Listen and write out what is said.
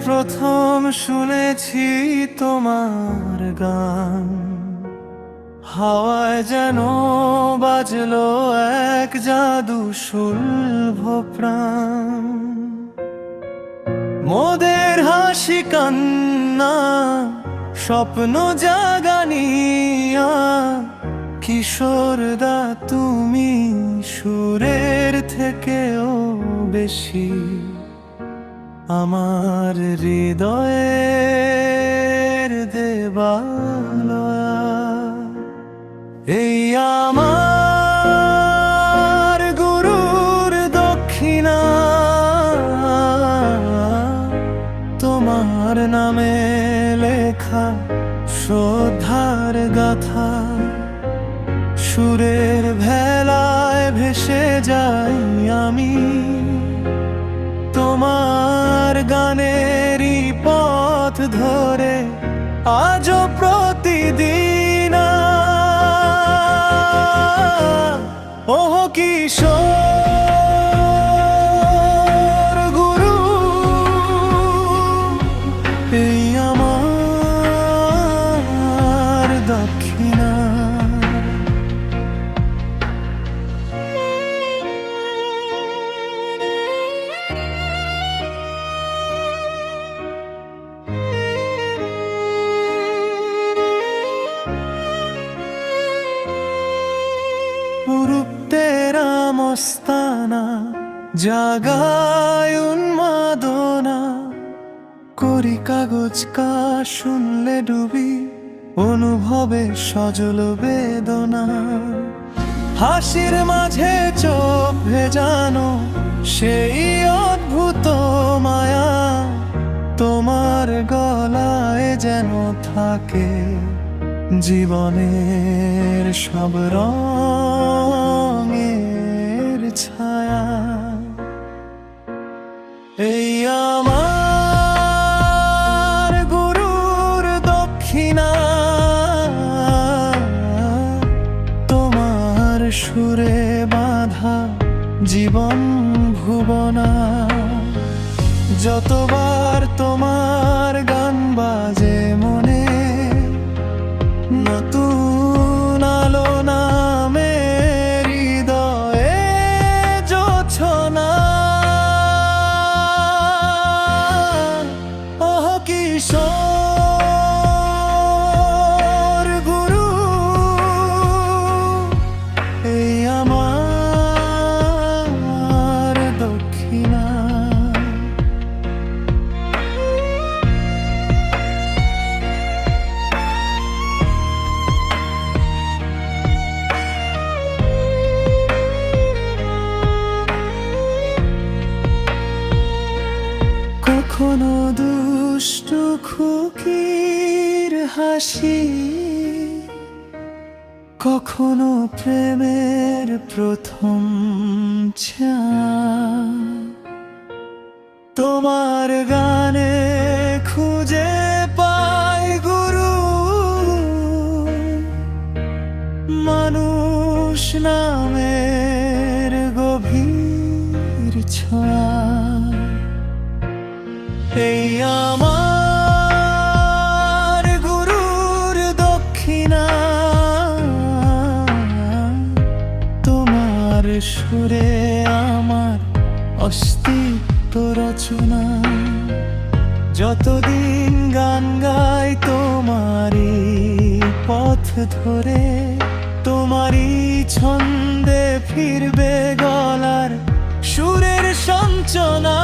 প্রথম শুনেছি তোমার গান, হাওয়ায় যেন বাজলো এক জাদু শুলভ প্রাণ। মোদের হাসি কান্না স্বপ্ন জাগানিয়া, কিশোরদা তুমি সুরের থেকেও বেশি আমার হৃদয়ের দেবালয়া। এই আমার গুরুর দক্ষিণা, তোমার নামে লেখা শ্রদ্ধার গাথা। সুরের ভেলায় ভেসে যাই আমি, তোমার গানেরই পথ ধরে আজও প্রতিদিন। ওহ কিশোর গুরু, এই আমার দক্ষিণা। তেরা মস্তানা জাগায় উন্মাদনা, করি কাগজ কা শুনলে ডুবি অনুভবে সজল বেদনা। হাসির মাঝে চোখ ভেজানো সেই অদ্ভুত মায়া, তোমার গলায় যেন থাকে জীবনের সব রঙের ছায়া। এই আমার গুরুর দক্ষিণা, তোমার সুরে বাঁধা জীবন ভুবনা। যতবার তোমার গান বাজে মনে, নতুন আলো নামে হৃদয়ে জোছনা। ওহ কিশোর গুরু, এই আমার দক্ষিণা। কখনো দুষ্টু খুকির হাসি, কখনো প্রেমের প্রথম ছোঁয়া। তোমার গানে খুঁজে পাই গুরু মানুষ নামের গভীর ছোঁয়া। এই আমার গুরুর দক্ষিণা, তোমার সুরে আমার অস্তিত্ব রচনা। যতদিন গান গাই তোমারই পথ ধরে, তোমারই ছন্দে ফিরবে গলার সুরের সঞ্চনা।